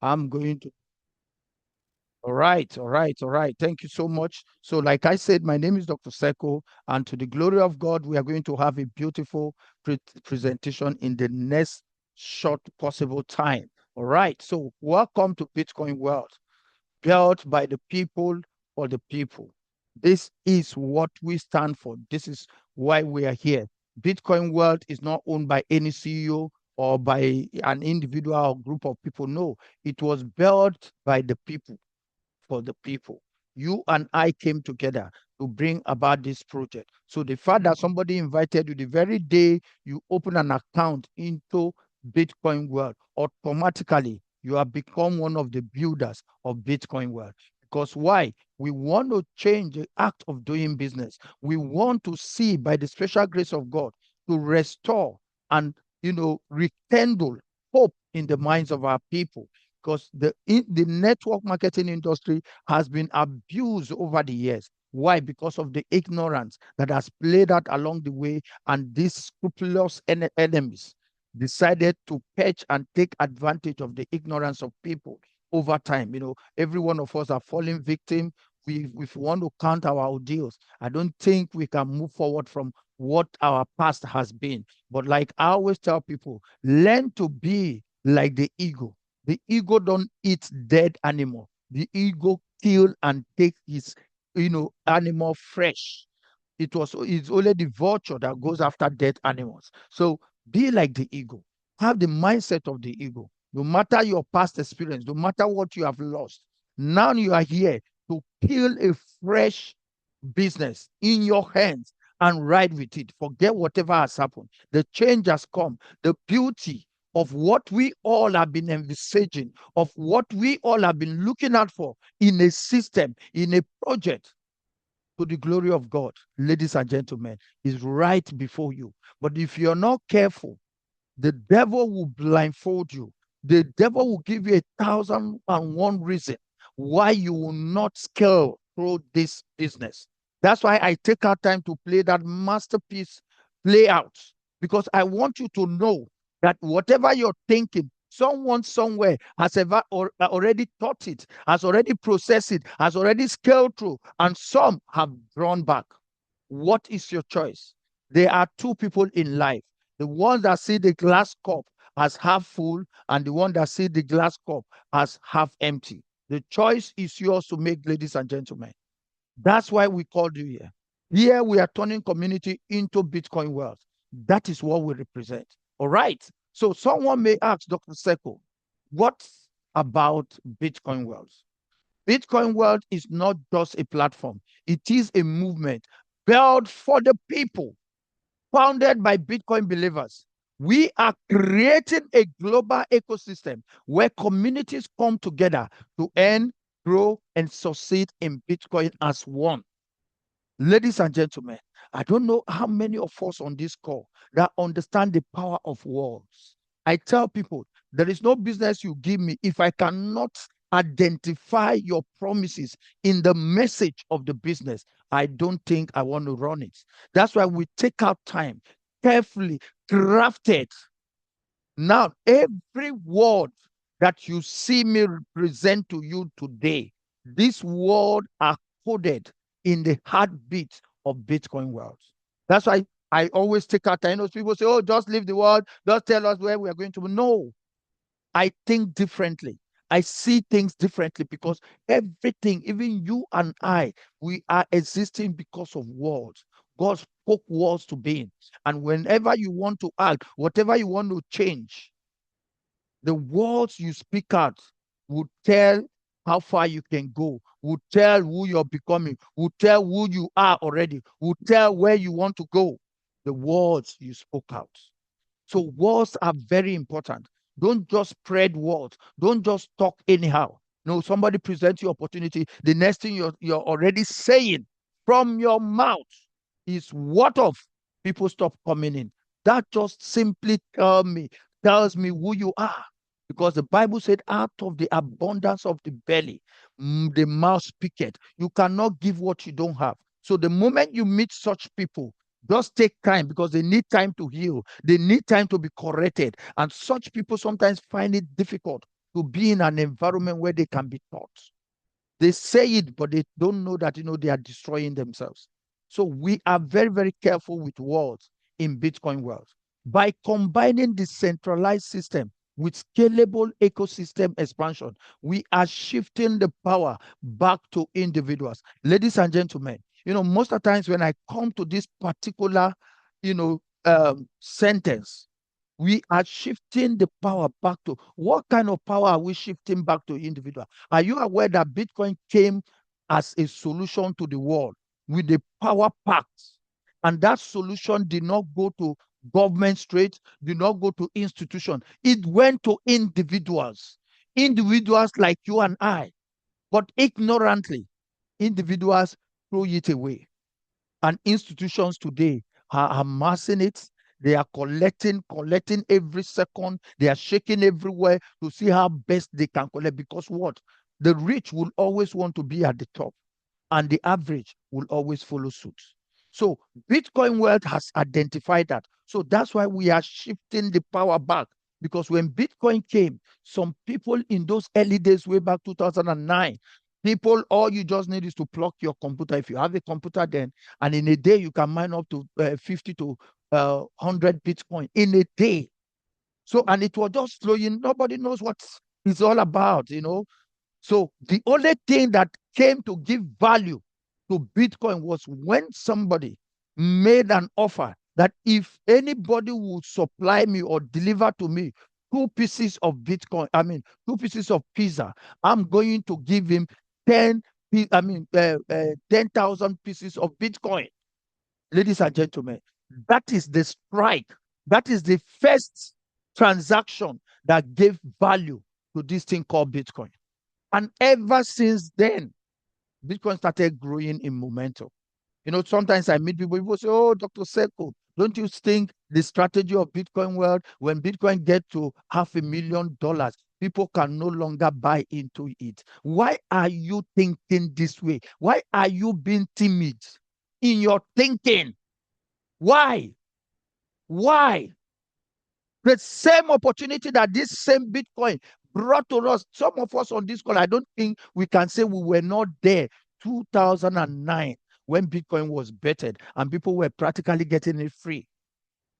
I'm going to. All right, all right, all right. Thank you so much. So, like I said, my name is Dr. Seko, and to the glory of God, we are going to have a beautiful presentation in the next short possible time. All right. So, welcome to Bitcoin World, built by the people for the people. This is what we stand for. This is why we are here. Bitcoin World is not owned by any CEO or by an individual or group of people. No, it was built by the people for the people. You and I came together to bring about this project. So the fact that somebody invited you the very day you open an account into Bitcoin World, automatically you have become one of the builders of Bitcoin World. Because why? We want to change the act of doing business. We want to see by the special grace of God to restore and rekindle hope in the minds of our people, because the network marketing industry has been abused over the years. Why? Because of the ignorance that has played out along the way, and these scrupulous enemies decided to patch and take advantage of the ignorance of people over time. Every one of us are falling victim. If we want to count our ordeals, I don't think we can move forward from what our past has been. But like I always tell people, learn to be like the eagle. The ego don't eat dead animal. The ego kill and take his, animal fresh. It's only the vulture that goes after dead animals. So be like the ego. Have the mindset of the ego. No matter your past experience, no matter what you have lost, now you are here to kill a fresh business in your hands and ride with it. Forget whatever has happened. The change has come. The beauty of what we all have been envisaging, of what we all have been looking out for in a system, in a project, to the glory of God, ladies and gentlemen, is right before you. But if you're not careful, the devil will blindfold you. The devil will give you 1,001 reason why you will not scale through this business. That's why I take our time to play that masterpiece play out, because I want you to know that whatever you're thinking, someone somewhere has already taught it, has already processed it, has already scaled through, and some have drawn back. What is your choice? There are two people in life: the ones that see the glass cup as half full, and the one that see the glass cup as half empty. The choice is yours to make, ladies and gentlemen. That's why we called you here. Here we are turning community into Bitcoin wealth. That is what we represent. All right. So someone may ask Dr. Seko, what about Bitcoin wealth? Bitcoin World is not just a platform, it is a movement built for the people, founded by Bitcoin believers. We are creating a global ecosystem where communities come together to earn, grow, and succeed in Bitcoin as one. Ladies and gentlemen, I don't know how many of us on this call that understand the power of words. I tell people, there is no business you give me if I cannot identify your promises in the message of the business. I don't think I want to run it. That's why we take our time, carefully crafted. Now, every word that you see me present to you today, this word are coded in the heartbeat of Bitcoin world. That's why I always take out time. People say, oh, just leave the world, just tell us where we are going to. No, I think differently. I see things differently, because everything, even you and I, we are existing because of words. God spoke words to being. And whenever you want to act, whatever you want to change, the words you speak out will tell how far you can go, will tell who you're becoming, will tell who you are already, will tell where you want to go. The words you spoke out. So words are very important. Don't just spread words. Don't just talk anyhow. No, somebody presents you opportunity. The next thing you're already saying from your mouth is what of? People stop coming in. That just simply tells me who you are. Because the Bible said, out of the abundance of the belly, the mouth speaketh. You cannot give what you don't have. So the moment you meet such people, just take time, because they need time to heal. They need time to be corrected. And such people sometimes find it difficult to be in an environment where they can be taught. They say it, but they don't know that, they are destroying themselves. So we are very, very careful with words in Bitcoin world. By combining the centralized system with scalable ecosystem expansion, we are shifting the power back to individuals. Ladies and gentlemen, most of the times when I come to this particular, sentence, we are shifting the power back to, what kind of power are we shifting back to individual? Are you aware that Bitcoin came as a solution to the world with the power pact? And that solution did not go to government straight, did not go to institution. It went to individuals like you and I. But ignorantly, individuals throw it away. And institutions today are amassing it. They are collecting every second. They are shaking everywhere to see how best they can collect. Because what? The rich will always want to be at the top, and the average will always follow suit. So Bitcoin World has identified that. So that's why we are shifting the power back. Because when Bitcoin came, some people in those early days, way back 2009, people, all you just need is to plug your computer. If you have a computer then, and in a day you can mine up to 50 to 100 Bitcoin in a day. So, and it was just flowing. Nobody knows what it's all about, So the only thing that came to give value to Bitcoin was when somebody made an offer that if anybody would supply me or deliver to me 2 pieces of Bitcoin, 2 pieces of pizza, I'm going to give him 10, 10,000 pieces of Bitcoin. Ladies and gentlemen, that is the strike. That is the first transaction that gave value to this thing called Bitcoin. And ever since then, Bitcoin started growing in momentum. Sometimes I meet people say, oh, Dr. Seko, don't you think the strategy of Bitcoin world, when Bitcoin get to $500,000, people can no longer buy into it? Why are you thinking this way? Why are you being timid in your thinking? Why? Why? The same opportunity that this same Bitcoin brought to us, some of us on this call, I don't think we can say we were not there 2009 when Bitcoin was bettered and people were practically getting it free.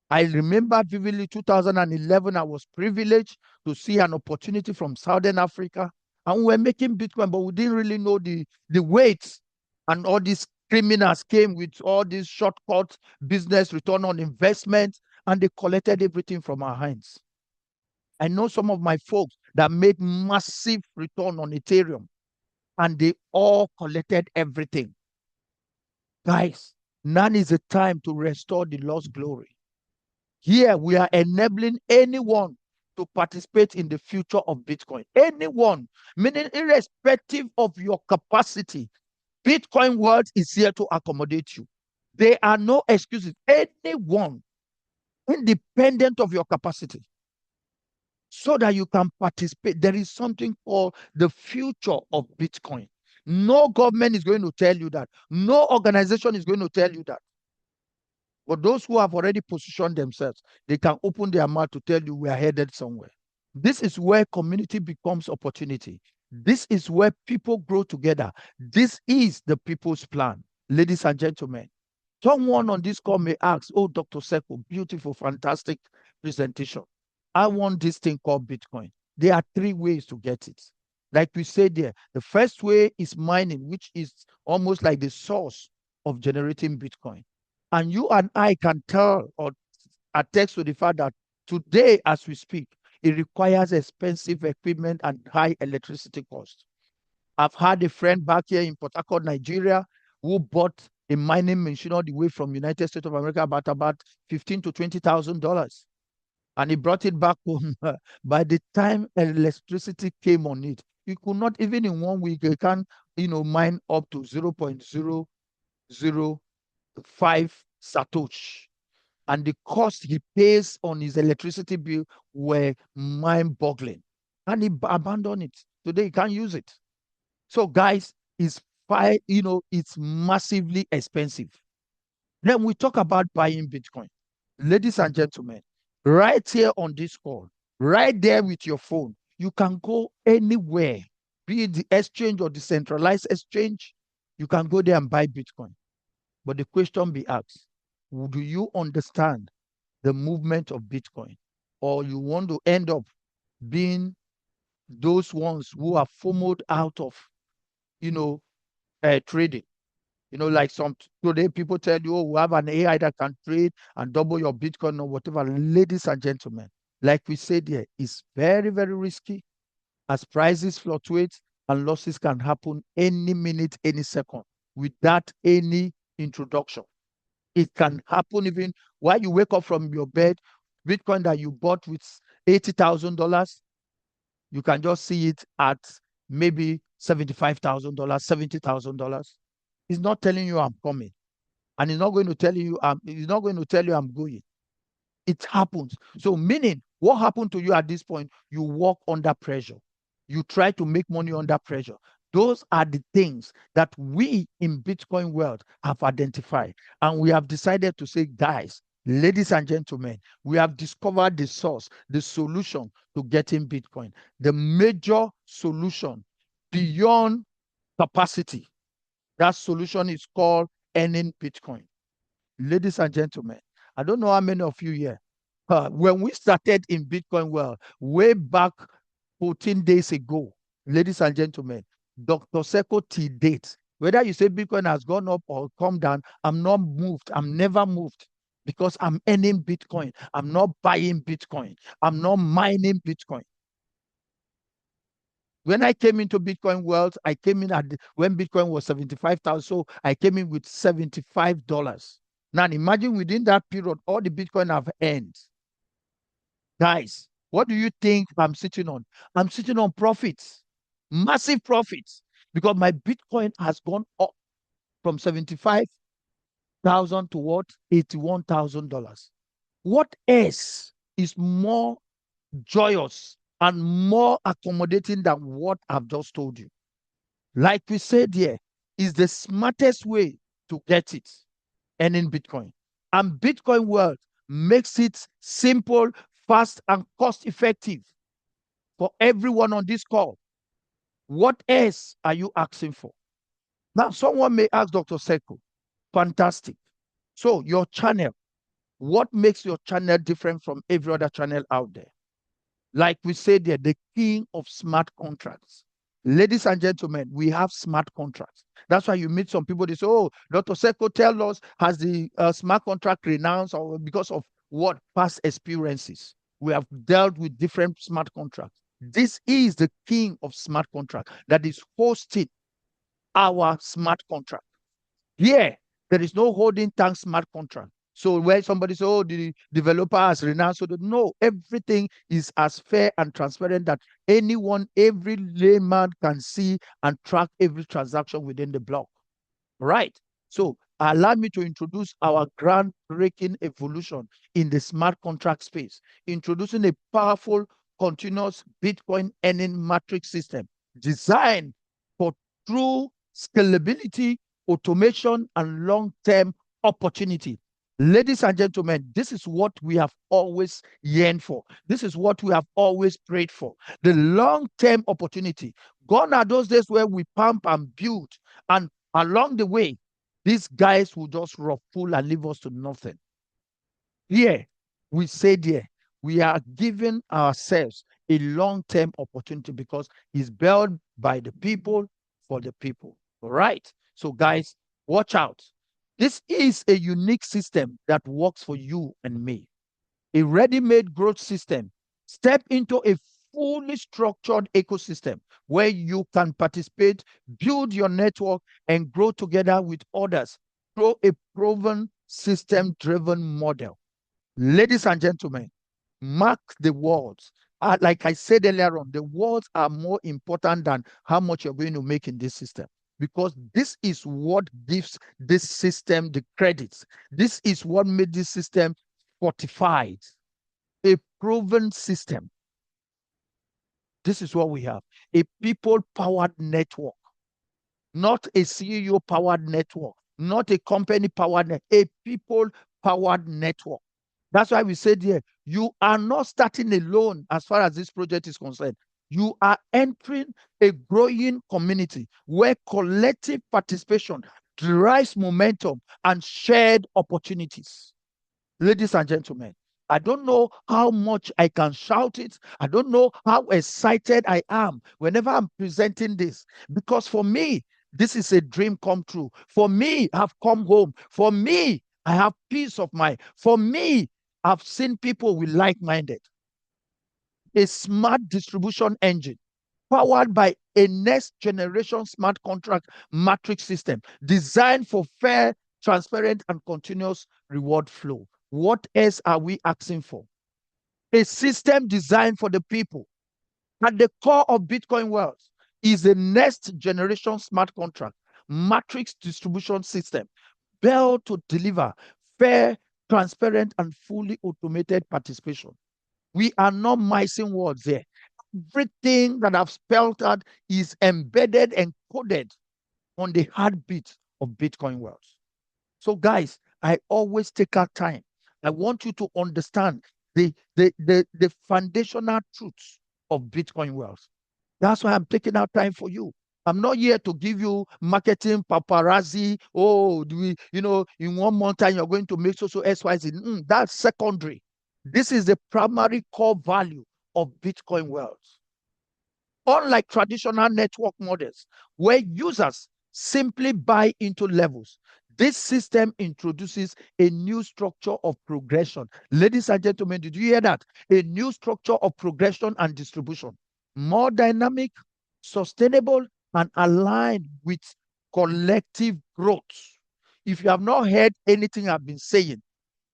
I remember vividly 2011, I was privileged to see an opportunity from Southern Africa, and we were making Bitcoin, but we didn't really know the weight. And all these criminals came with all these shortcut business return on investment, and they collected everything from our hands. I know some of my folks that made massive return on Ethereum, and they all collected everything. Guys, now is the time to restore the lost glory. Here, we are enabling anyone to participate in the future of Bitcoin. Anyone, meaning irrespective of your capacity, Bitcoin world is here to accommodate you. There are no excuses. Anyone, independent of your capacity, so that you can participate. There is something called the future of Bitcoin. No government is going to tell you that. No organization is going to tell you that. But those who have already positioned themselves, they can open their mouth to tell you we are headed somewhere. This is where community becomes opportunity. This is where people grow together. This is the people's plan. Ladies and gentlemen, someone on this call may ask, oh, Dr. Seko, beautiful, fantastic presentation. I want this thing called Bitcoin. There are 3 ways to get it. Like we said there, the first way is mining, which is almost like the source of generating Bitcoin. And you and I can tell or attest to the fact that today, as we speak, it requires expensive equipment and high electricity costs. I've had a friend back here in Port Harcourt, Nigeria, who bought a mining machine all the way from United States of America about $15,000 to $20,000. And he brought it back home. By the time electricity came on it, he could not, even in 1 week, he can, mine up to 0.005 Satoshi. And the cost he pays on his electricity bill were mind-boggling. And he abandoned it. Today, he can't use it. So, guys, it's massively expensive. Then we talk about buying Bitcoin. Ladies and gentlemen, right here on this call, right there with your phone, You can go anywhere, be it the exchange or the centralized exchange. You can go there and buy Bitcoin. But the question be asked, do you understand the movement of Bitcoin? Or you want to end up being those ones who are FOMOed out of, trading? Like some today people tell you, oh, we have an AI that can trade and double your Bitcoin or whatever. Ladies and gentlemen, like we said here, it's very, very risky as prices fluctuate and losses can happen any minute, any second without any introduction. It can happen even while you wake up from your bed. Bitcoin that you bought with $80,000, you can just see it at maybe $75,000, $70,000. He's not telling you I'm coming, and he's not going to tell you he's not going to tell you I'm going. It happens. So, meaning, what happened to you at this point? You work under pressure. You try to make money under pressure. Those are the things that we in Bitcoin world have identified, and we have decided to say, guys, ladies and gentlemen, we have discovered the source, the solution to getting Bitcoin, the major solution beyond capacity. That solution is called earning Bitcoin. Ladies and gentlemen, I don't know how many of you here, when we started in Bitcoin world, way back 14 days ago, ladies and gentlemen, Dr. Seiko to date, whether you say Bitcoin has gone up or come down, I'm not moved. I'm never moved because I'm earning Bitcoin. I'm not buying Bitcoin. I'm not mining Bitcoin. When I came into Bitcoin world, I came in when Bitcoin was 75,000. So I came in with $75. Now imagine within that period, all the Bitcoin I've earned. Guys, what do you think I'm sitting on? I'm sitting on profits, massive profits, because my Bitcoin has gone up from 75,000 to what? $81,000. What else is more joyous and more accommodating than what I've just told you? Like we said here, is the smartest way to get it, earning Bitcoin. And Bitcoin world makes it simple, fast, and cost effective for everyone on this call. What else are you asking for? Now, someone may ask Dr. Seiko, fantastic. So your channel, what makes your channel different from every other channel out there? Like we said there, the king of smart contracts. Ladies and gentlemen, we have smart contracts. That's why you meet some people, they say, oh, Dr. Seiko, tell us, has the smart contract renounced or because of what? Past experiences. We have dealt with different smart contracts. This is the king of smart contract that is hosting our smart contract. Here, there is no holding tank smart contract. So where somebody says, oh, the developer has renounced, so no, everything is as fair and transparent that anyone, every layman can see and track every transaction within the block. Right? So allow me to introduce our groundbreaking evolution in the smart contract space, introducing a powerful, continuous Bitcoin earning matrix system designed for true scalability, automation, and long-term opportunity. Ladies and gentlemen, this is what we have always yearned for. This is what we have always prayed for. The long-term opportunity. Gone are those days where we pump and build, and along the way, these guys will just ruffle and leave us to nothing. Here, we said here, we are giving ourselves a long-term opportunity because it's built by the people for the people. All right. So, guys, watch out. This is a unique system that works for you and me. A ready-made growth system. Step into a fully structured ecosystem where you can participate, build your network, and grow together with others through a proven system-driven model. Ladies and gentlemen, mark the words. Like I said earlier on, the words are more important than how much you're going to make in this system, because this is what gives this system the credits. This is what made this system fortified, a proven system. This is what we have, a people-powered network, not a CEO-powered network, not a company-powered network, a people-powered network. That's why we said here, you are not starting alone as far as this project is concerned. You are entering a growing community where collective participation drives momentum and shared opportunities. Ladies and gentlemen, I don't know how much I can shout it. I don't know how excited I am whenever I'm presenting this, because for me, this is a dream come true. For me, I've come home. For me, I have peace of mind. For me, I've seen people with like-minded. A smart distribution engine powered by a next generation smart contract matrix system designed for fair, transparent, and continuous reward flow. What else are we asking for? A system designed for the people. At the core of Bitcoin wealth is a next generation smart contract matrix distribution system built to deliver fair, transparent, and fully automated participation. We are not missing words there. Everything that I've spelled out is embedded and coded on the heartbeat of Bitcoin wealth. So, guys, I always take our time. I want you to understand the foundational truths of Bitcoin wealth. That's why I'm taking out time for you. I'm not here to give you marketing paparazzi. Oh, do we, in 1 month time you're going to make so XYZ. That's secondary. This is the primary core value of Bitcoin wealth. Unlike traditional network models, where users simply buy into levels, this system introduces a new structure of progression. Ladies and gentlemen, did you hear that? A new structure of progression and distribution. More dynamic, sustainable, and aligned with collective growth. If you have not heard anything I've been saying,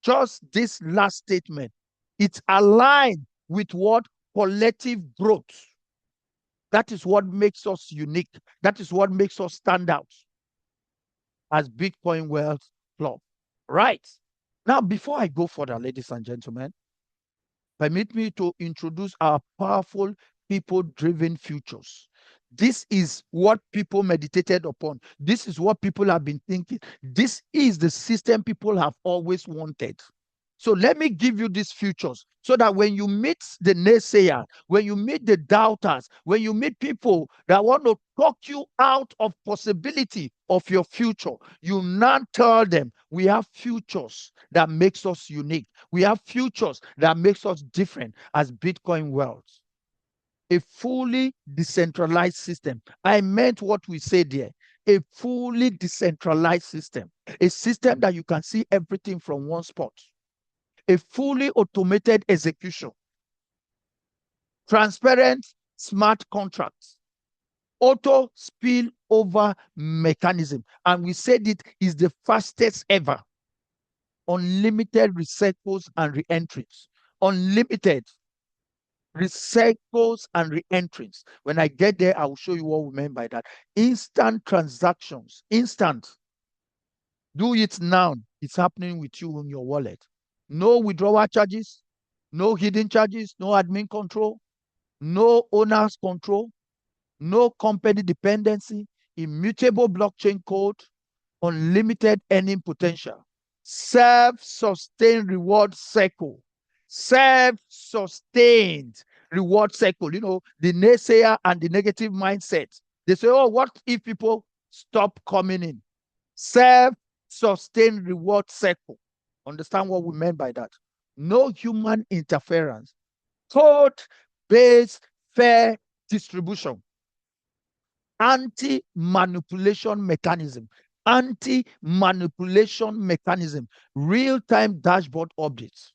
just this last statement, it's aligned with what? Collective growth. That is what makes us unique. That is what makes us stand out as Bitcoin Wealth Club. Right. Now, before I go further, ladies and gentlemen, permit me to introduce our powerful people-driven futures. This is what people meditated upon. This is what people have been thinking. This is the system people have always wanted. So let me give you these futures so that when you meet the naysayer, when you meet the doubters, when you meet people that want to talk you out of possibility of your future, you now tell them we have futures that makes us unique. We have futures that makes us different as Bitcoin wealth. A fully decentralized system. I meant what we said there. A fully decentralized system. A system that you can see everything from one spot. A fully automated execution, transparent smart contracts, auto spillover mechanism. And we said it is the fastest ever. Unlimited recycles and re-entries. Unlimited recycles and re-entries. When I get there, I will show you what we mean by that. Instant transactions. Instant. Do it now. It's happening with you in your wallet. No withdrawal charges, no hidden charges, no admin control, no owner's control, no company dependency, immutable blockchain code, unlimited earning potential, self-sustained reward cycle, self-sustained reward cycle. The naysayer and the negative mindset. They say, oh, what if people stop coming in? Self-sustained reward cycle. Understand what we meant by that? No human interference. Code-based fair distribution. Anti-manipulation mechanism. Anti-manipulation mechanism. Real-time dashboard updates.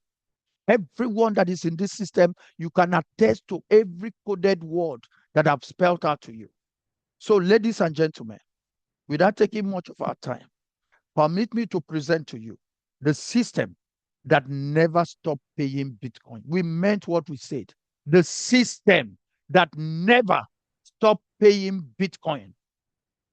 Everyone that is in this system, you can attest to every coded word that I've spelled out to you. So, ladies and gentlemen, without taking much of our time, permit me to present to you the system that never stopped paying Bitcoin. We meant what we said. The system that never stopped paying Bitcoin.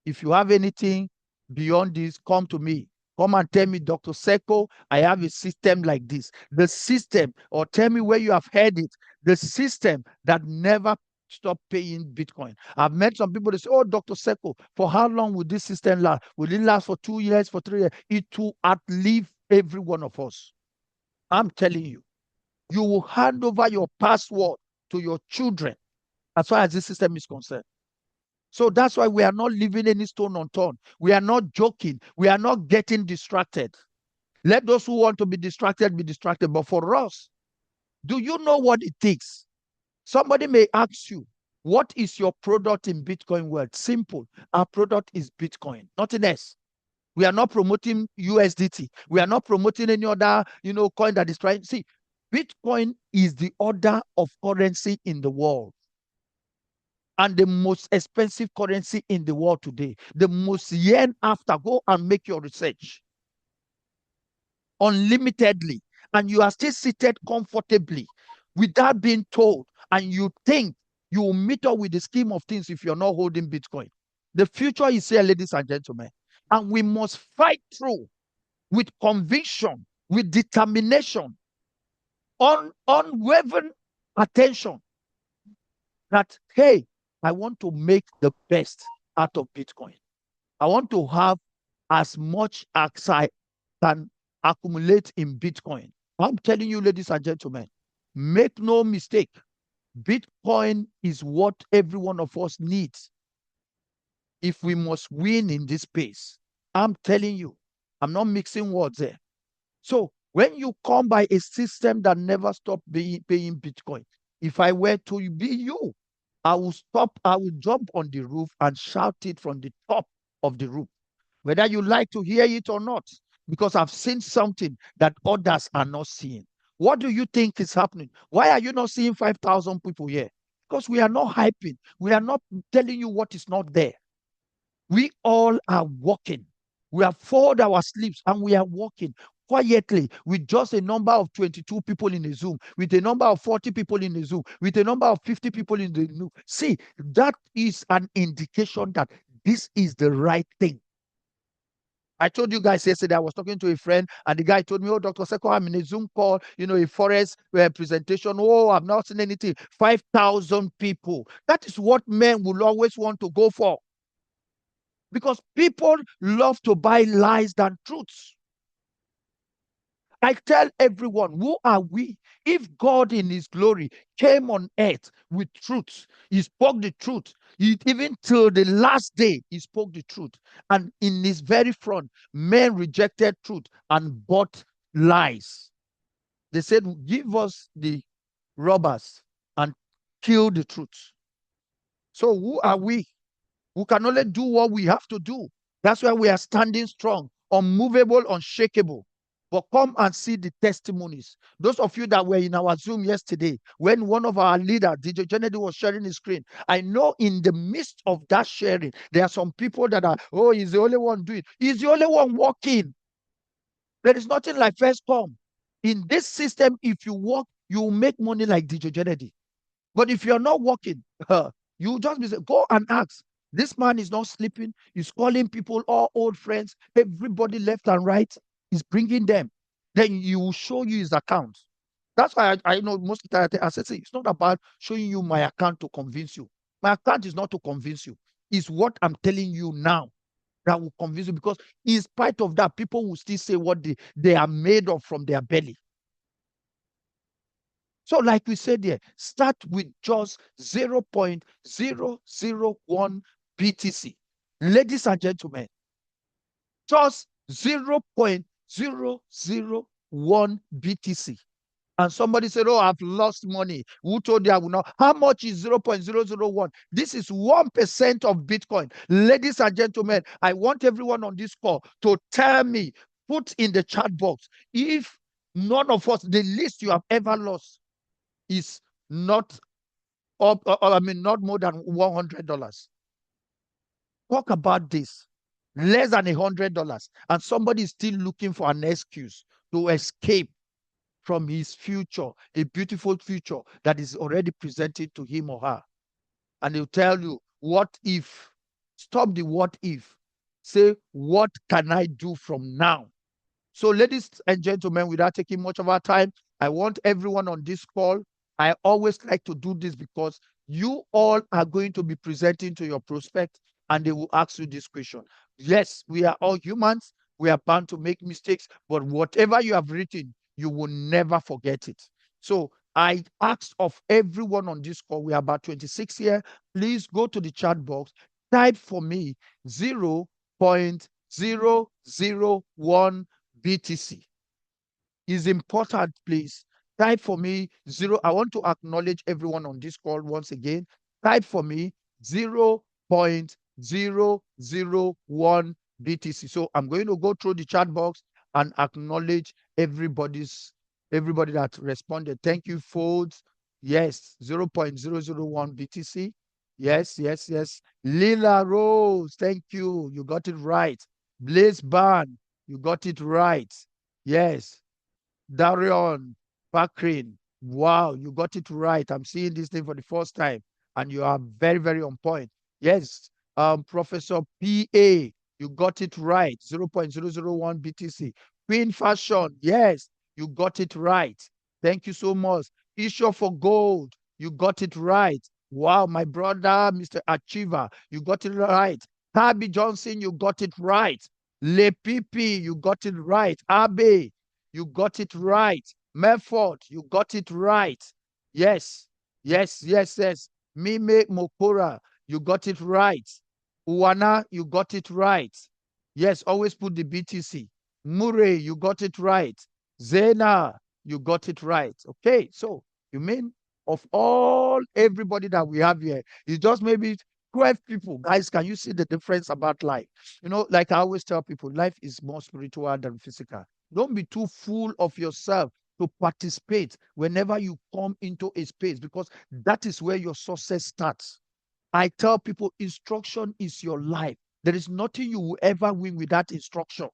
If you have anything beyond this, come to me. Come and tell me, Dr. Seko, I have a system like this. The system, or tell me where you have heard it. The system that never stop paying Bitcoin. I've met some people that say, oh, Dr. Seko, for how long will this system last? Will it last for 2 years, for 3 years? It will outlive every one of us. I'm telling you, you will hand over your password to your children. as far as this system is concerned. So that's why we are not leaving any stone unturned. We are not joking. We are not getting distracted. Let those who want to be distracted be distracted. But for us, do you know what it takes? Somebody may ask you, what is your product in Bitcoin world? Simple. Our product is Bitcoin, nothing else. We are not promoting USDT. We are not promoting any other, coin that is trying. See, Bitcoin is the order of currency in the world and the most expensive currency in the world today. The most yen after. Go and make your research. Unlimitedly. And you are still seated comfortably without being told. And you think you will meet up with the scheme of things if you're not holding Bitcoin. The future is here, ladies and gentlemen. And we must fight through with conviction, with determination, unwavering attention that, hey, I want to make the best out of Bitcoin. I want to have as much as I can accumulate in Bitcoin. I'm telling you, ladies and gentlemen, make no mistake. Bitcoin is what every one of us needs if we must win in this space. I'm telling you, I'm not mixing words there. So when you come by a system that never stop paying Bitcoin, if I were to be you, I will jump on the roof and shout it from the top of the roof, whether you like to hear it or not, because I've seen something that others are not seeing. What do you think is happening? Why are you not seeing 5,000 people here? Because we are not hyping. We are not telling you what is not there. We all are walking. We have folded our sleeves and we are walking quietly with just a number of 22 people in the Zoom, with a number of 40 people in the Zoom, with a number of 50 people in the Zoom. See, that is an indication that this is the right thing. I told you guys yesterday, I was talking to a friend, and the guy told me, oh, Dr. Seko, I'm in a Zoom call, a forest presentation. Oh, I've not seen anything. 5,000 people. That is what men will always want to go for. Because people love to buy lies than truths. I tell everyone, who are we? If God in his glory came on earth with truth, he spoke the truth. Even till the last day, he spoke the truth. And in his very front, men rejected truth and bought lies. They said, give us the robbers and kill the truth. So who are we? We can only do what we have to do. That's why we are standing strong, unmovable, unshakable. But come and see the testimonies. Those of you that were in our Zoom yesterday, when one of our leaders, DJ Kennedy, was sharing his screen, I know in the midst of that sharing, there are some people that are, oh, he's the only one doing it. He's the only one walking. There is nothing like first come. In this system, if you walk, you will make money like DJ Kennedy. But if you're not working, you just be say, go and ask. This man is not sleeping. He's calling people, all old friends, everybody left and right. He's bringing them. Then he will show you his account. That's why I know most of the time I say, it's not about showing you my account to convince you. My account is not to convince you. It's what I'm telling you now that will convince you, because in spite of that, people will still say what they are made of from their belly. So like we said here, start with just 0.001 BTC. Ladies and gentlemen, just 0.001 BTC. And somebody said, oh, I've lost money. Who told you I will not? How much is 0.001? This is 1% of Bitcoin. Ladies and gentlemen, I want everyone on this call to tell me, put in the chat box, if none of us, the least you have ever lost is not not more than $100. Talk about this. Less than $100, and somebody is still looking for an excuse to escape from his future, a beautiful future that is already presented to him or her. And he'll tell you, what if? Stop the what if. Say, what can I do from now? So, ladies and gentlemen, without taking much of our time, I want everyone on this call. I always like to do this because you all are going to be presenting to your prospect and they will ask you this question. Yes, we are all humans. We are bound to make mistakes, but whatever you have written, you will never forget it. So I asked of everyone on this call, we are about 26 here. Please go to the chat box, type for me 0.001 BTC. Is important, please. Type for me zero. I want to acknowledge everyone on this call once again. Type for me 0.001 BTC. So I'm going to go through the chat box and acknowledge everybody that responded. Thank you, folks. Yes, 0.001 BTC. Yes, yes, yes. Lila Rose, thank you. You got it right. Blaze Ban, you got it right. Yes. Darion Bakrin, wow, you got it right. I'm seeing this thing for the first time, and you are very, very on point. Yes, Professor PA, you got it right. 0.001 BTC. Queen Fashion, yes, you got it right. Thank you so much. Issue for Gold, you got it right. Wow, my brother, Mr. Achiever, you got it right. Tabby Johnson, you got it right. Le Pipi, you got it right. Abe, you got it right. Melford, you got it right. Yes, yes, yes, yes. Mime Mokora, you got it right. Uwana, you got it right. Yes, always put the BTC. Murray, you got it right. Zena, you got it right. Okay, so you mean of all everybody that we have here, it's just maybe 12 people. Guys, can you see the difference about life? You know, like I always tell people, life is more spiritual than physical. Don't be too full of yourself to participate whenever you come into a space, because that is where your success starts. I tell people instruction is your life. There is nothing you will ever win without instruction.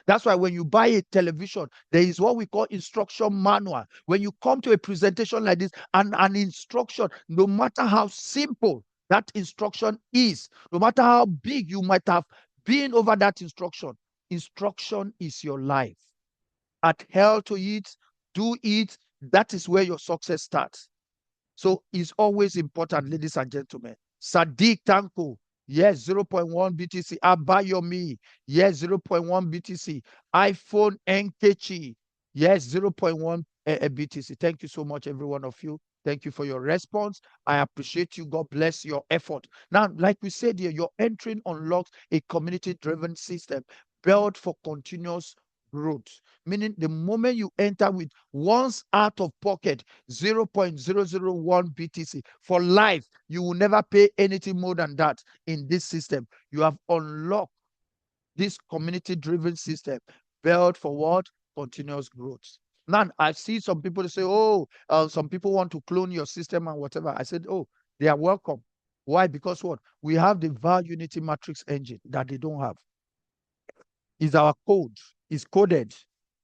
That's why when you buy a television, there is what we call instruction manual. When you come to a presentation like this, and an instruction, no matter how simple that instruction is, no matter how big you might have been over that instruction is your life. Adhere to it, do it. That is where your success starts. So it's always important, ladies and gentlemen. Sadiq Tanko, yes, 0.1 BTC. Abayomi, yes, 0.1 BTC. iPhone Nkechi, yes, 0.1 BTC. Thank you so much, every one of you. Thank you for your response. I appreciate you. God bless your effort. Now, like we said here, your entering unlocks a community-driven system built for continuous growth. Meaning the moment you enter with once out of pocket 0.001 BTC for life, you will never pay anything more than that in this system. You have unlocked this community-driven system built for what? Continuous growth. Now, I see some people say, oh, some people want to clone your system and whatever. I said, oh, they are welcome. Why? Because what? We have the VAR Unity Matrix engine that they don't have. Is our code. Is coded.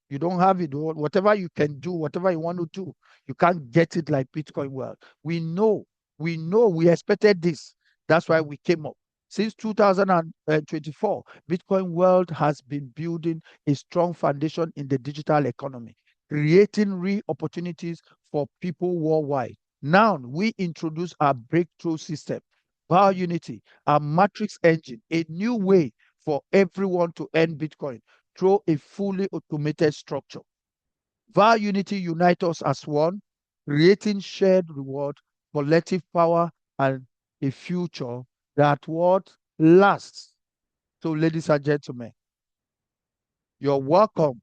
You don't have it. Whatever you can do, whatever you want to do, you can't get it like Bitcoin World. We know, we expected this. That's why we came up. Since 2024, Bitcoin World has been building a strong foundation in the digital economy, creating real opportunities for people worldwide. Now we introduce our breakthrough system, Power Unity, our matrix engine, a new way for everyone to earn Bitcoin through a fully automated structure. VAR Unity unites us as one, creating shared reward, collective power, and a future that what lasts. So, ladies and gentlemen, you're welcome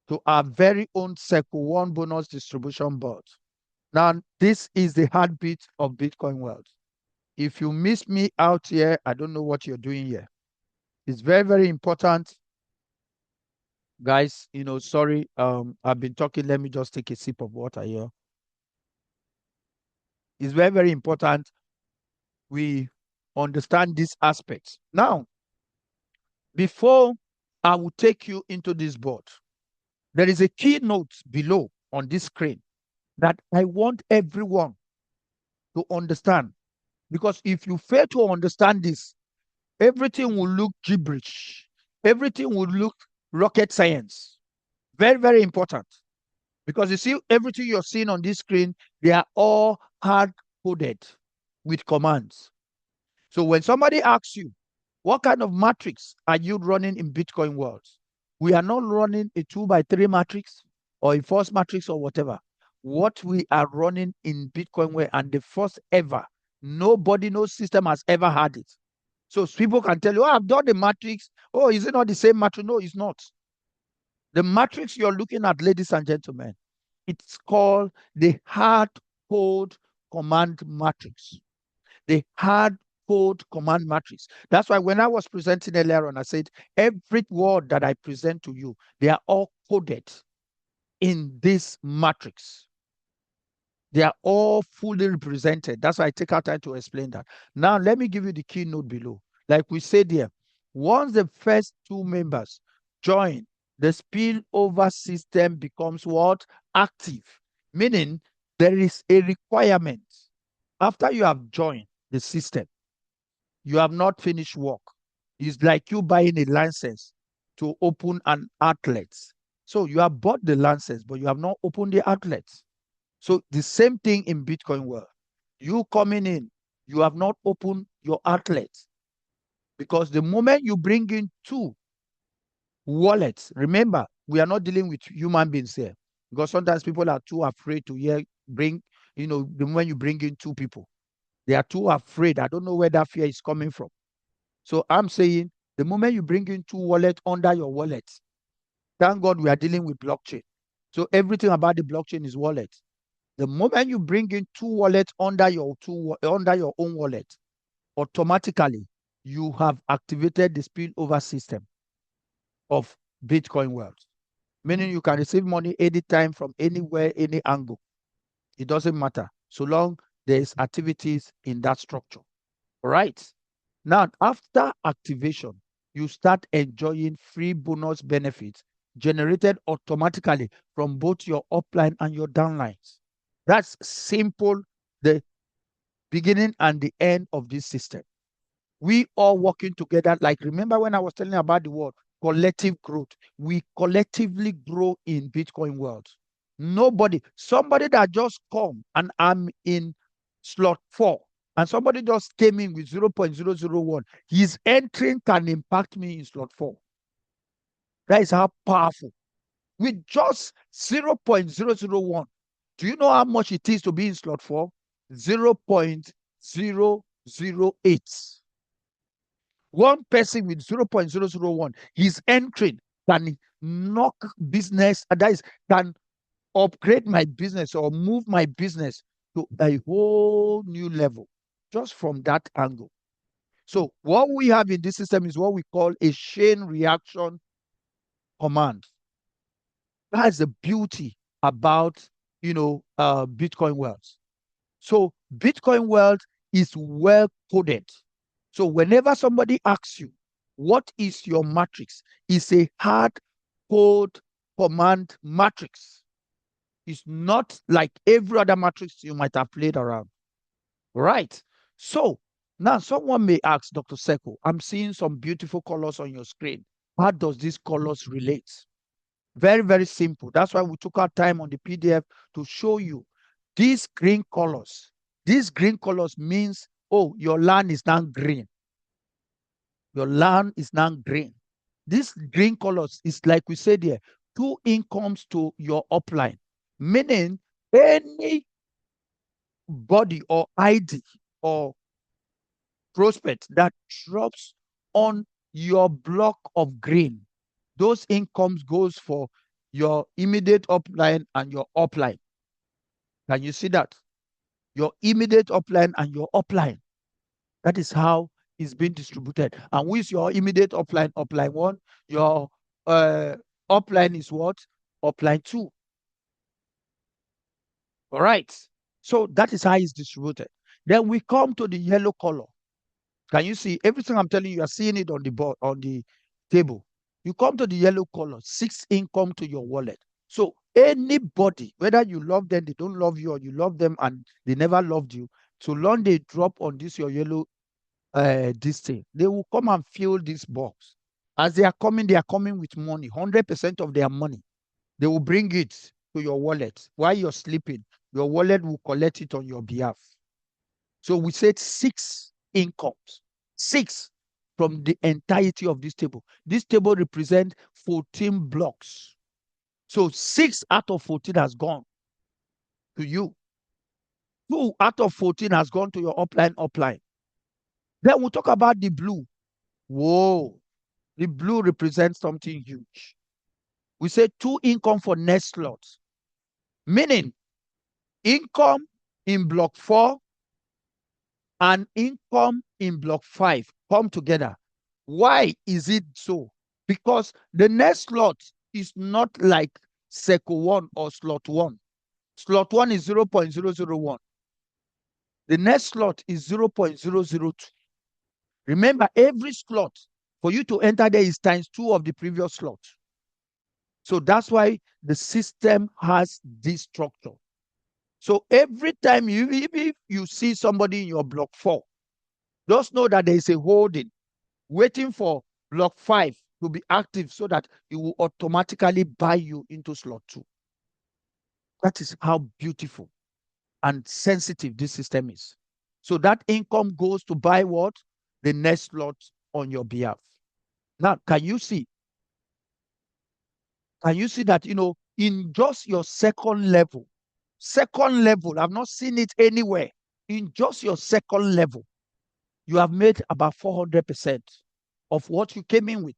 to our very own Circle One bonus distribution board. Now, this is the heartbeat of Bitcoin World. If you miss me out here, I don't know what you're doing here. It's very, very important, guys. Sorry, I've been talking. Let me just take a sip of water here. It's very, very important we understand these aspects. Now, before I will take you into this board, there is a keynote below on this screen that I want everyone to understand. Because if you fail to understand this, everything will look gibberish. Everything will look rocket science. Very, very important. Because you see, everything you're seeing on this screen, they are all hard-coded with commands. So when somebody asks you, what kind of matrix are you running in Bitcoin World? We are not running a 2x3 matrix or a force matrix or whatever. what we are running in Bitcoin Way, and the first ever. Nobody, no system has ever had it. So people can tell you, oh, I've done the matrix. Oh, is it not the same matrix? No, it's not. The matrix you're looking at, ladies and gentlemen, it's called the hard code command matrix. The hard code command matrix. That's why when I was presenting earlier on, I said every word that I present to you, they are all coded in this matrix. They are all fully represented. That's why I take our time to explain that. Now, let me give you the keynote below. Like we said here, once the first two members join, the spillover system becomes what? Active. Meaning there is a requirement. After you have joined the system, you have not finished work. It's like you buying a license to open an outlet. So you have bought the license, but you have not opened the outlet. So the same thing in Bitcoin world. You coming in, you have not opened your outlet, because the moment you bring in two wallets, remember, we are not dealing with human beings here, because sometimes people are too afraid to bring, the moment you bring in two people, they are too afraid. I don't know where that fear is coming from. So I'm saying the moment you bring in two wallets under your wallet, thank God we are dealing with blockchain. So everything about the blockchain is wallet. The moment you bring in two wallets under your own wallet, automatically you have activated the spillover system of Bitcoin world. Meaning you can receive money anytime from anywhere, any angle. It doesn't matter, so long there is activities in that structure. All right. Now, after activation, you start enjoying free bonus benefits generated automatically from both your upline and your downlines. That's simple, the beginning and the end of this system. We all working together. Like, remember when I was telling you about the word collective growth? We collectively grow in Bitcoin world. Somebody that just come and I'm in slot 4, and somebody just came in with 0.001, his entering can impact me in slot 4. That is how powerful. With just 0.001, do you know how much it is to be in slot 4? 0.008. One person with 0.001, his entry can knock business, that is, can upgrade my business or move my business to a whole new level just from that angle. So what we have in this system is what we call a chain reaction command. That's the beauty about, Bitcoin world. So Bitcoin world is well coded. So whenever somebody asks you, what is your matrix? It's a hard code command matrix. It's not like every other matrix you might have played around. Right. So now someone may ask, Dr. Seko, I'm seeing some beautiful colors on your screen. How does these colors relate? Very, very simple. That's why we took our time on the PDF to show you these green colors. These green colors means, oh, your land is now green. Your land is now green. This green colors is, like we said here, two incomes to your upline, meaning any body or ID or prospect that drops on your block of green, those incomes goes for your immediate upline and your upline. Can you see that? Your immediate upline and your upline. That is how it's being distributed. And with your immediate upline, upline 1, your upline is what? Upline 2. All right. So that is how it's distributed. Then we come to the yellow color. Can you see everything I'm telling you? You are seeing it on the board, on the table. You come to the yellow color, 6 income to your wallet. So anybody, whether you love them, they don't love you, or you love them and they never loved you, so long they drop on this your yellow this thing, they will come and fill this box. As they are coming with money, 100% of their money. They will bring it to your wallet while you're sleeping. Your wallet will collect it on your behalf. So we said 6 incomes, 6 from the entirety of this table. This table represents 14 blocks. So 6 out of 14 has gone. to you. 2 out of 14 has gone to your upline. Then we'll talk about the blue. Whoa, the blue represents something huge. We say 2 income for next slot, meaning income in block 4 and income in block 5 come together. Why is it so? Because the next slot is not like Seco 1 or slot 1. Slot 1 is 0.001. The next slot is 0.002. Remember, every slot for you to enter there is times 2 of the previous slot. So that's why the system has this structure. So every time if you see somebody in your block 4, just know that there is a holding waiting for block 5 to be active so that it will automatically buy you into slot 2. That is how beautiful and sensitive this system is. So that income goes to buy what? The next slot on your behalf. Now, can you see? Can you see that, in just your second level, I've not seen it anywhere. In just your second level, you have made about 400% of what you came in with.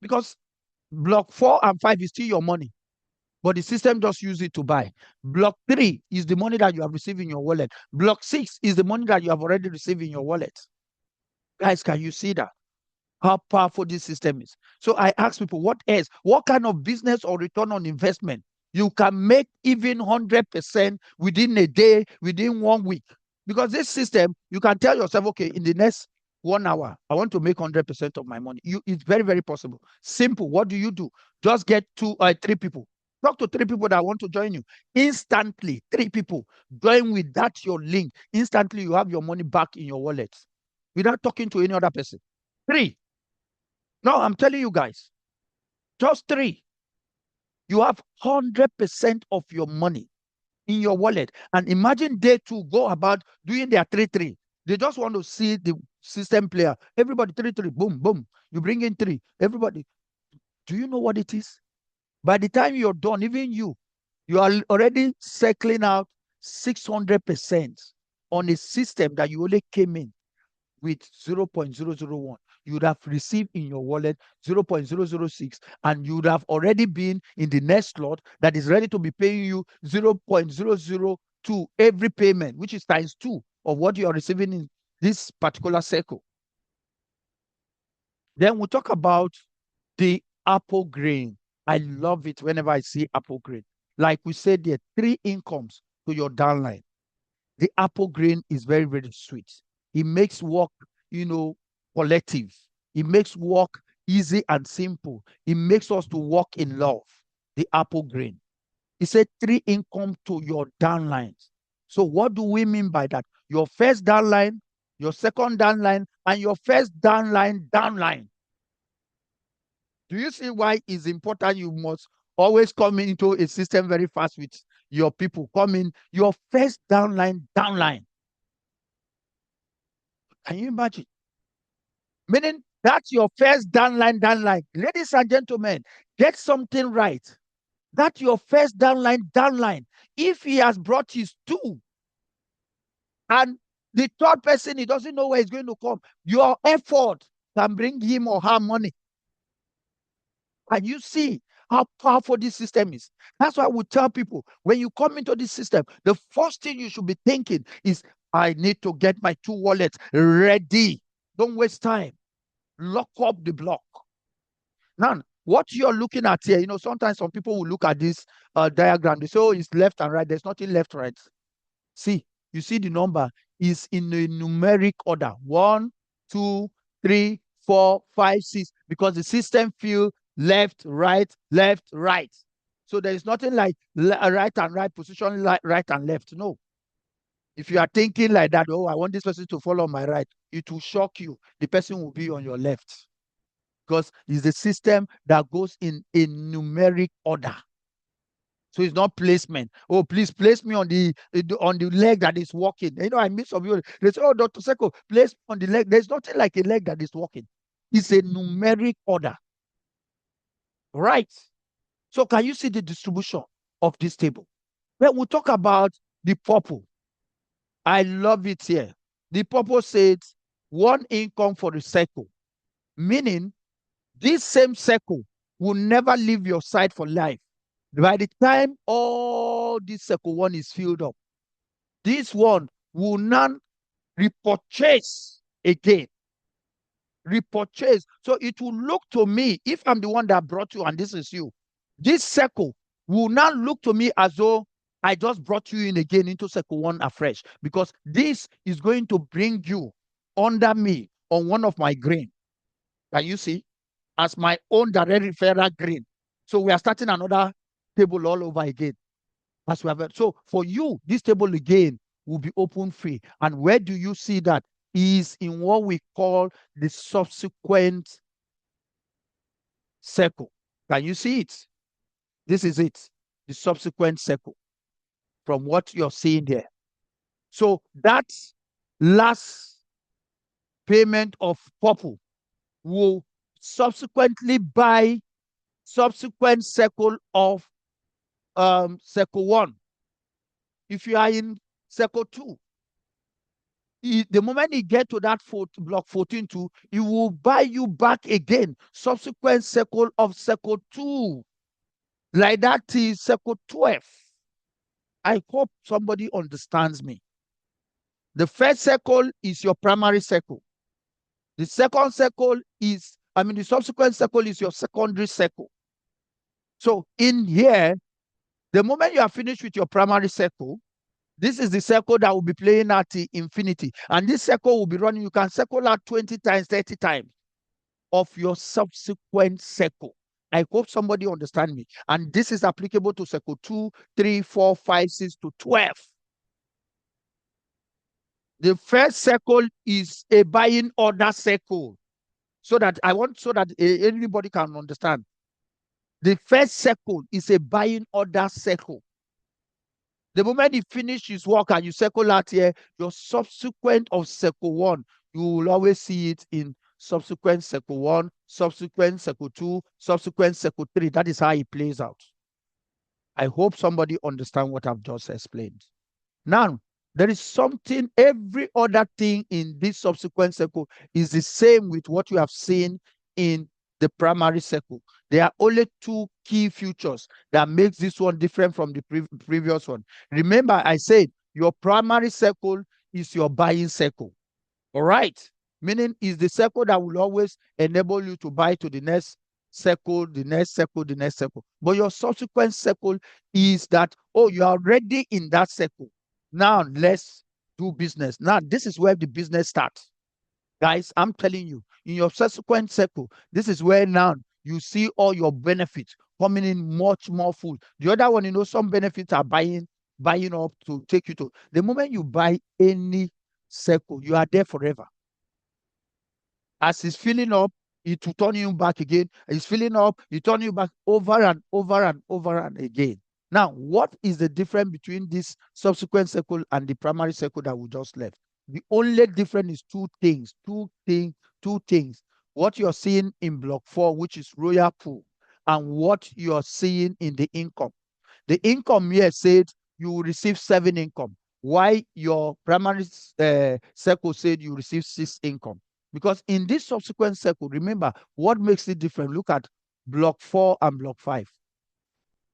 Because block 4 and 5 is still your money, but the system just use it to buy. Block 3 is the money that you have received in your wallet. Block 6 is the money that you have already received in your wallet. Guys, can you see that? How powerful this system is. So I ask people, what else? What kind of business or return on investment you can make even 100% within a day, within 1 week? Because this system, you can tell yourself, okay, in the next 1 hour, I want to make 100% of my money. It's very, very possible. Simple. What do? Just get 2 or 3 people. Talk to 3 people that want to join you. Instantly, 3 people join with that your link. Instantly, you have your money back in your wallet without talking to any other person. 3. No, I'm telling you guys, just 3. You have 100% of your money in your wallet. And imagine they too go about doing their 3-3. They just want to see the system player. Everybody 3-3, boom, boom. You bring in 3. Everybody. Do you know what it is? By the time you're done, even you are already circling out 600% on a system that you only came in with 0.001. You would have received in your wallet 0.006, and you would have already been in the next slot that is ready to be paying you 0.002 every payment, which is times 2 of what you are receiving in this particular circle. Then we'll talk about the Apple Green. I love it whenever I see Apple Green. Like we said, there are 3 incomes to your downline. The Apple Green is very, very sweet. It makes work, collective. It makes work easy and simple. It makes us to walk in love. The Apple Green. It said 3 income to your downlines. So what do we mean by that? Your first downline, your second downline, and your first downline. Do you see why it's important? You must always come into a system very fast with your people. Come in your first downline. Can you imagine? Meaning that's your first downline. Ladies and gentlemen, get something right. That's your first downline. If he has brought his 2, and the 3rd person, he doesn't know where he's going to come, your effort can bring him or her money. And you see how powerful this system is. That's why we tell people, when you come into this system, the first thing you should be thinking is, I need to get my 2 wallets ready. Don't waste time. Lock up the block. Now, what you're looking at here, sometimes some people will look at this diagram. They say, oh, it's left and right. There's nothing left, right. See, you see the number is in a numeric order. 1, 2, 3, 4, 5, 6, because the system feel left, right. So there is nothing like right and right position, right and left. No. If you are thinking like that, oh, I want this person to follow on my right, it will shock you. The person will be on your left, because it's a system that goes in a numeric order. So it's not placement. Oh, please place me on the leg that is walking. I meet some people. They say, oh, Dr. Seko, place me on the leg. There's nothing like a leg that is walking. It's a numeric order. Right. So can you see the distribution of this table? Well, we'll talk about the purple. I love it here. The purple said one income for the circle, meaning this same circle will never leave your side for life. By the time all this circle one is filled up, this one will not repurchase again. Repurchase. So it will look to me, if I'm the one that brought you and this is you, this circle will not look to me as though I just brought you in again into circle one afresh, because this is going to bring you under me on one of my grain. Can you see? As my own direct referral grain. So we are starting another table all over again. As we have, so for you, this table again will be open free. And where do you see that? Is in what we call the subsequent circle. Can you see it? This is it, the subsequent circle from what you're seeing there. So that last payment of purple will subsequently buy subsequent circle of circle one. If you are in circle two, the moment you get to that block 14.2, it will buy you back again subsequent circle of circle 2. Like that is circle 12. I hope somebody understands me. The first circle is your primary circle. The second circle is, the subsequent circle is your secondary circle. So in here, the moment you are finished with your primary circle, this is the circle that will be playing at the infinity. And this circle will be running. You can circle out 20 times, 30 times of your subsequent circle. I hope somebody understand me. And this is applicable to circle 2, 3, 4, 5, 6 to 12. The first circle is a buying order circle. So that anybody can understand. The first circle is a buying order circle. The moment you finish his work and you circle out here, your subsequent of circle 1, you will always see it in subsequent circle 1, subsequent circle 2, subsequent circle 3. That is how it plays out. I hope somebody understand what I've just explained. Now, there is something, every other thing in this subsequent circle is the same with what you have seen in the primary circle. There are only two key features that makes this one different from the previous one. Remember, I said your primary circle is your buying circle. All right? Meaning is the circle that will always enable you to buy to the next circle, the next circle, the next circle. But your subsequent circle is that, oh, you are already in that circle. Now let's do business. Now this is where the business starts. Guys, I'm telling you, in your subsequent circle, this is where now you see all your benefits coming in much more full. The other one, some benefits are buying up to take you to. The moment you buy any circle, you are there forever. As it's filling up, it will turn you back again. It's filling up, it turn you back over and over and over and again. Now, what is the difference between this subsequent circle and the primary circle that we just left? The only difference is two things. What you're seeing in block 4, which is royal pool, and what you're seeing in the income. The income here said you will receive 7 income. Why your primary circle said you receive 6 income? Because in this subsequent circle, remember what makes it different. Look at block 4 and block 5.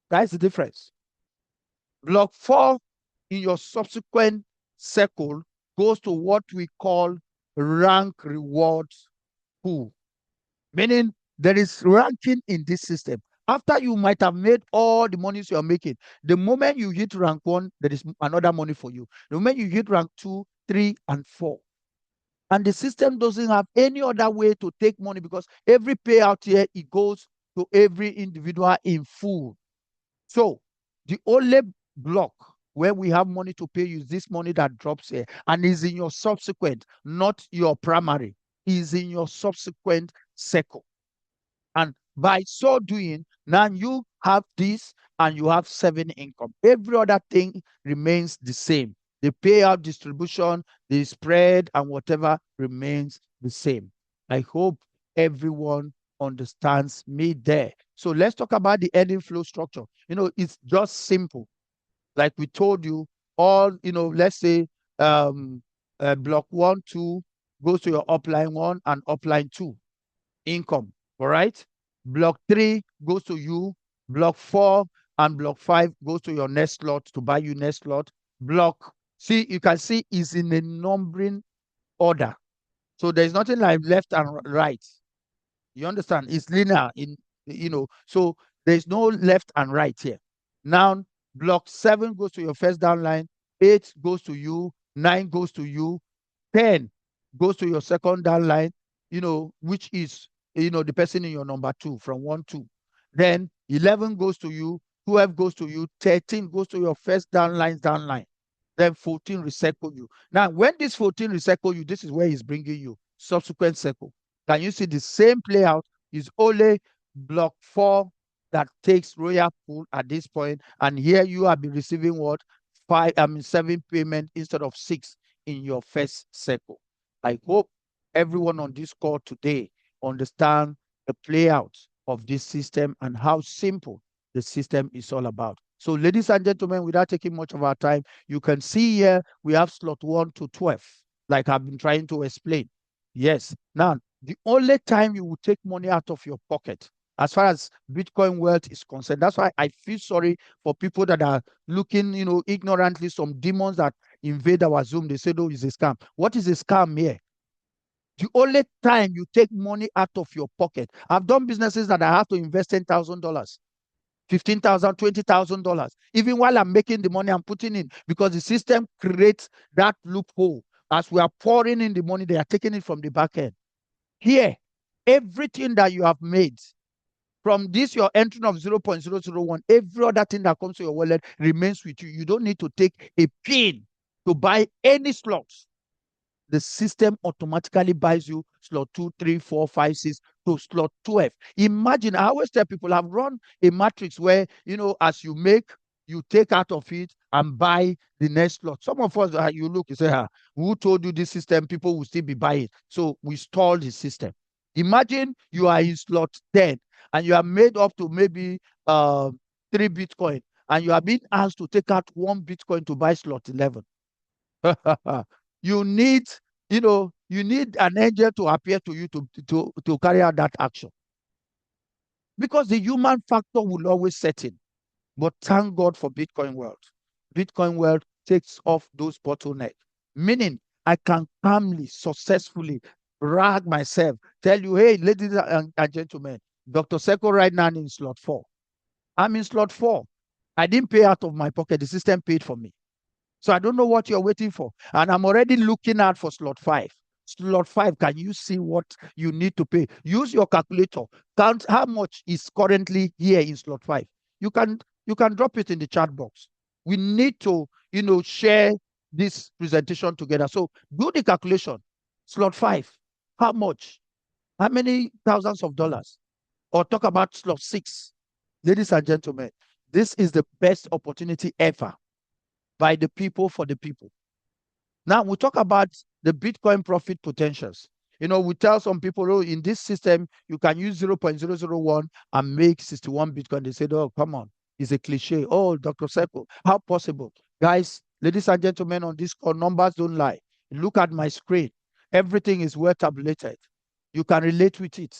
That's the difference. Block 4 in your subsequent circle goes to what we call rank reward pool. Meaning there is ranking in this system. After you might have made all the monies you are making, the moment you hit rank 1, there is another money for you. The moment you hit rank 2, 3, and 4. And the system doesn't have any other way to take money, because every payout here, it goes to every individual in full. So the only block where we have money to pay you is this money that drops here and is in your subsequent, not your primary, is in your subsequent circle. And by so doing, now you have this and you have 7 income. Every other thing remains the same. The payout distribution, the spread, and whatever remains the same. I hope everyone understands me there. So let's talk about the earning flow structure. It's just simple. Like we told you, all, let's say block 1, 2 goes to your upline 1 and upline 2 income. All right. Block 3 goes to you. Block 4 and block 5 goes to your next slot to buy you next slot. Block, see, you can see is in a numbering order. So there's nothing like left and right. You understand? It's linear so there's no left and right here. Now, block 7 goes to your first downline, 8 goes to you, 9 goes to you, 10 goes to your second downline, which is, the person in your number 2 from 1, 2. Then 11 goes to you, 12 goes to you, 13 goes to your first downline. Then 14 recycle you. Now, when this 14 recycle you, this is where he's bringing you subsequent circle. Can you see the same play out? Is only block 4 that takes royal pool at this point, and here you have been receiving what 7 payment instead of 6 in your first circle. I hope everyone on this call today understand the play out of this system and how simple the system is all about. So, ladies and gentlemen, without taking much of our time, you can see here we have slot 1 to 12, like I've been trying to explain. Yes. Now, the only time you will take money out of your pocket as far as Bitcoin wealth is concerned, that's why I feel sorry for people that are looking, ignorantly, some demons that invade our Zoom. They say, no, it's a scam. What is a scam here? The only time you take money out of your pocket. I've done businesses that I have to invest $10,000, $15,000, $20,000. Even while I'm making the money, I'm putting in, because the system creates that loophole. As we are pouring in the money, they are taking it from the back end. Here, everything that you have made from this, your entering of 0.001, every other thing that comes to your wallet remains with you. You don't need to take a pin to buy any slots. The system automatically buys you slot 2, 3, 4, 5, 6 to slot 12. Imagine, I always tell people, I've run a matrix where, as you make, you take out of it and buy the next slot. Some of us, you look, you say, who told you this system? People will still be buying. So we stall the system. Imagine you are in slot 10 and you are made up to maybe 3 Bitcoin, and you are being asked to take out 1 Bitcoin to buy slot 11. You need, you need an angel to appear to you to carry out that action. Because the human factor will always set in. But thank God for Bitcoin World. Bitcoin World takes off those bottlenecks. Meaning, I can calmly, successfully brag myself, tell you, hey, ladies and gentlemen, Dr. Seiko right now in slot 4. I'm in slot 4. I didn't pay out of my pocket. The system paid for me. So I don't know what you're waiting for. And I'm already looking out for slot 5. Slot 5, can you see what you need to pay? Use your calculator. Count how much is currently here in slot 5. You can drop it in the chat box. We need to, share this presentation together. So do the calculation. Slot 5, how much? How many thousands of dollars? Or talk about slot 6. Ladies and gentlemen, this is the best opportunity ever. By the people, for the people. Now, we talk about the Bitcoin profit potentials. We tell some people, oh, in this system, you can use 0.001 and make 61 Bitcoin. They said, oh, come on. It's a cliche. Oh, Dr. Seiko, how possible? Guys, ladies and gentlemen, on this call, numbers don't lie. Look at my screen. Everything is well tabulated. You can relate with it.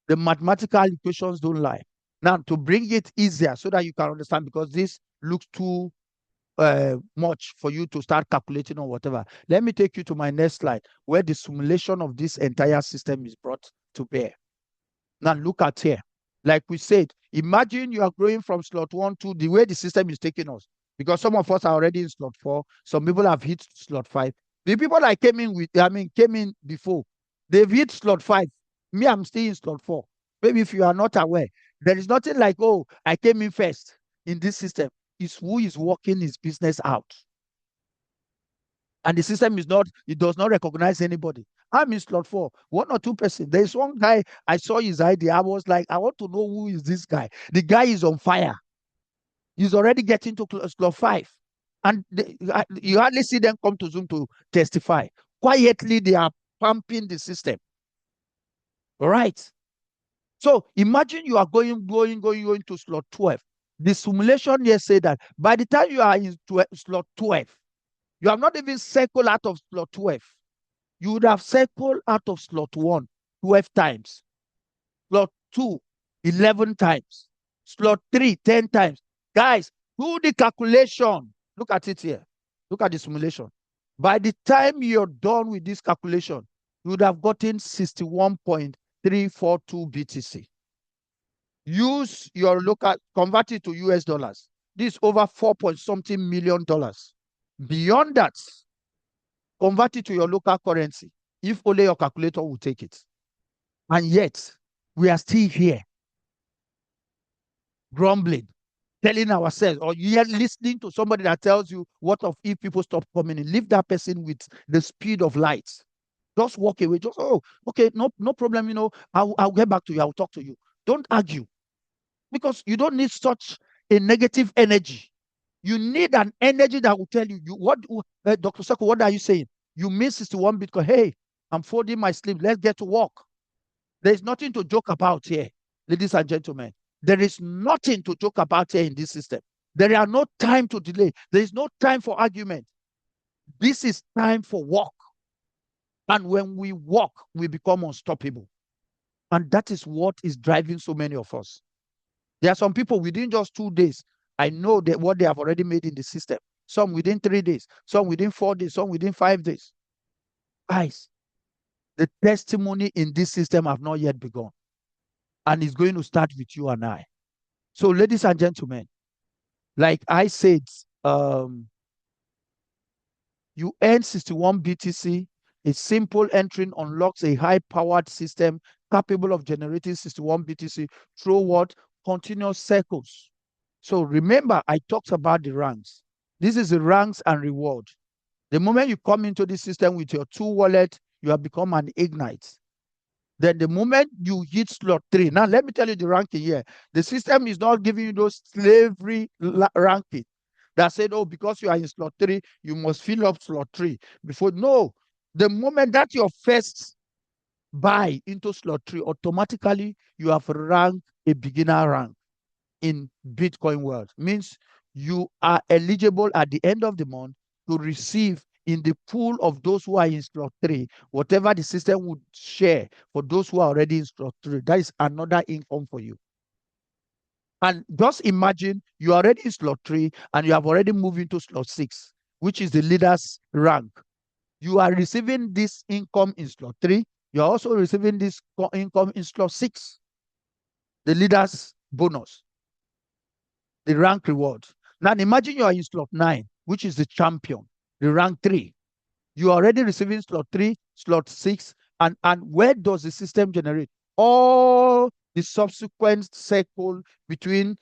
The mathematical equations don't lie. Now, to bring it easier so that you can understand, because this looks too much for you to start calculating or whatever. Let me take you to my next slide, where the simulation of this entire system is brought to bear. Now look at here. Like we said, imagine you are growing from slot 1 to the way the system is taking us, because some of us are already in slot 4. Some people have hit slot 5. The people I came in before, they've hit slot 5. Me, I'm still in slot 4. Maybe if you are not aware, there is nothing like, oh, I came in first in this system. Is who is working his business out. And the system it does not recognize anybody. I'm in slot 4, 1 or 2 persons. There's one guy, I saw his ID. I was like, I want to know who is this guy. The guy is on fire. He's already getting to slot 5. And you hardly see them come to Zoom to testify. Quietly, they are pumping the system. All right. So imagine you are going to slot 12. The simulation here say that by the time you are in slot 12, you have not even circled out of slot 12. You would have circled out of slot 1 12 times. Slot 2, 11 times. Slot 3, 10 times. Guys, do the calculation. Look at it here. Look at the simulation. By the time you're done with this calculation, you would have gotten 61.342 BTC. Use your local, convert it to US dollars. This is over 4-point-something million dollars. Beyond that, convert it to your local currency. If only your calculator will take it. And yet, we are still here, grumbling, telling ourselves, or you're listening to somebody that tells you, what if people stop coming in? Leave that person with the speed of light. Just walk away. Just, oh, okay, no problem. I'll get back to you. I'll talk to you. Don't argue, because you don't need such a negative energy. You need an energy that will tell you, Dr. Seko, what are you saying? You mean 61 Bitcoin? Hey, I'm folding my sleeve. Let's get to work. There's nothing to joke about here, ladies and gentlemen. There is nothing to joke about here in this system. There are no time to delay. There is no time for argument. This is time for work. And when we walk, we become unstoppable. And that is what is driving so many of us. There are some people within just 2 days, I know that what they have already made in the system. Some within 3 days, some within 4 days, some within 5 days. Guys, the testimony in this system have not yet begun. And it's going to start with you and I. So, ladies and gentlemen, like I said, you earn 61 BTC. A simple entry unlocks a high-powered system capable of generating 61 BTC through what? Continuous cycles. So remember, I talked about the ranks. This is the ranks and reward. The moment you come into the system with your 2 wallet, you have become an Ignite. Then the moment you hit slot 3, now let me tell you the ranking here. The system is not giving you those slavery ranking that said, oh, because you are in slot 3, you must fill up slot 3 before. No, the moment that your first buy into slot 3, automatically you have ranked a beginner rank in Bitcoin world. Means you are eligible at the end of the month to receive in the pool of those who are in slot 3, whatever the system would share for those who are already in slot 3. That is another income for you. And just imagine you are already in slot 3 and you have already moved into slot 6, which is the leader's rank. You are receiving this income in slot 3. You are also receiving this income in slot 6, the leader's bonus, the rank reward. Now imagine you are in slot 9, which is the champion, the rank 3. You are already receiving slot 3, slot 6, and where does the system generate? All the subsequent cycle between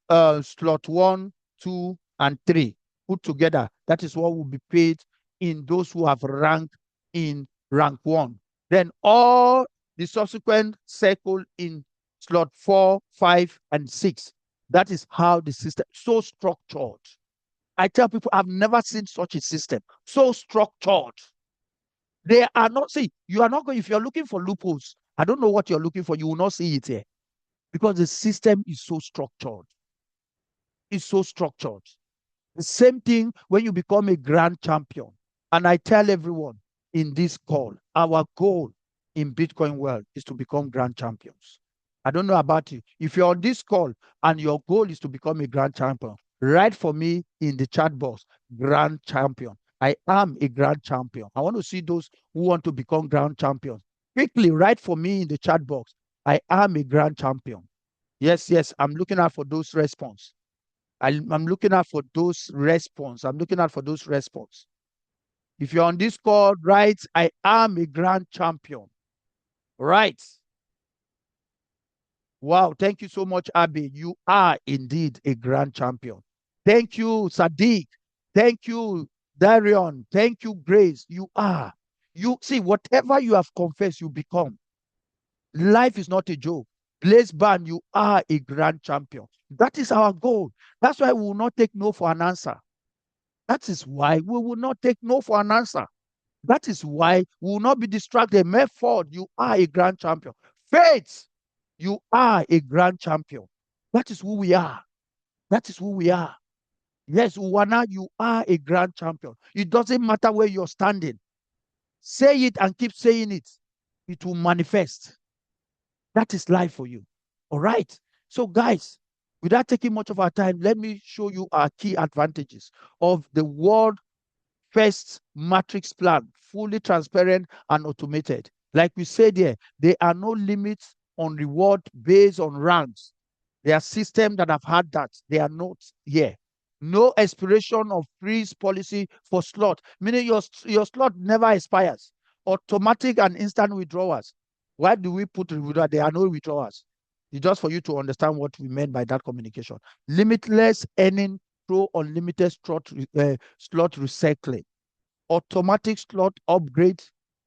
slot 1, 2, and 3 put together. That is what will be paid in those who have ranked in rank 1. Then all the subsequent cycle in slot 4, 5, and 6. That is how the system is so structured. I tell people I've never seen such a system so structured. They are not, see, you are not going, if you're looking for loopholes, I don't know what you're looking for, you will not see it here, because the system is so structured. It's so structured. The same thing when you become a grand champion. And I tell everyone in this call, our goal in Bitcoin world is to become grand champions. I don't know about you. If you're on this call and your goal is to become a grand champion, write for me in the chat box, grand champion. I am a grand champion. I want to see those who want to become grand champions. Quickly write for me in the chat box, I am a grand champion. Yes, I'm looking out for those response. I'm looking out for those response. I'm looking out for those response. If you're on this call, write, I am a grand champion. Right. Wow. Thank you so much, Abby. You are indeed a grand champion. Thank you, Sadiq. Thank you, Darion. Thank you, Grace. You are. You see, whatever you have confessed, you become. Life is not a joke. Blaze Ban, you are a grand champion. That is our goal. That's why we will not take no for an answer. That is why we will not take no for an answer. That is why we will not be distracted. Medford, you are a grand champion. Faith, you are a grand champion. That is who we are. That is who we are. Yes, Uwana, you are a grand champion. It doesn't matter where you're standing. Say it and keep saying it. It will manifest. That is life for you. All right. So, guys, without taking much of our time, let me show you our key advantages of the world first matrix plan, fully transparent and automated. Like we said here, there are no limits on reward based on ranks. There are systems that have had that. They are not here. No expiration of freeze policy for slot, meaning your slot never expires. Automatic and instant withdrawals. Why do we put withdrawal? There are no withdrawals. It's just for you to understand what we meant by that communication. Limitless earning through unlimited slot recycling. Automatic slot upgrade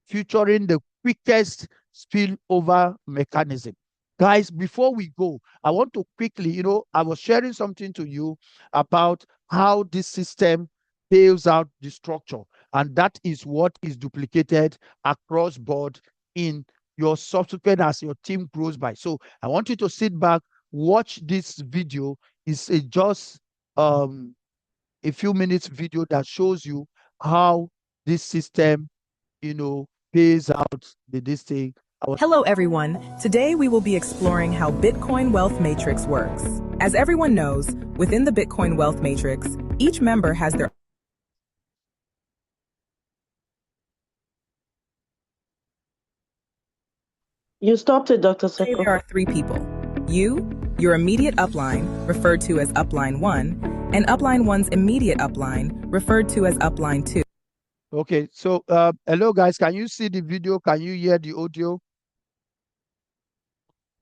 featuring the quickest spillover mechanism. Guys, before we go, I want to quickly, I was sharing something to you about how this system builds out the structure, and that is what is duplicated across board in your subsequent as your team grows by. So I want you to sit back, watch this video. It's just a few minutes video that shows you how this system, pays out this thing. Hello everyone. Today we will be exploring how Bitcoin Wealth Matrix works. As everyone knows, within the Bitcoin Wealth Matrix, each member has their You stopped it, Dr. Seko. There are 3 people. You, your immediate upline, referred to as upline 1, and upline 1's immediate upline, referred to as upline 2. Okay, so hello guys, can you see the video? Can you hear the audio?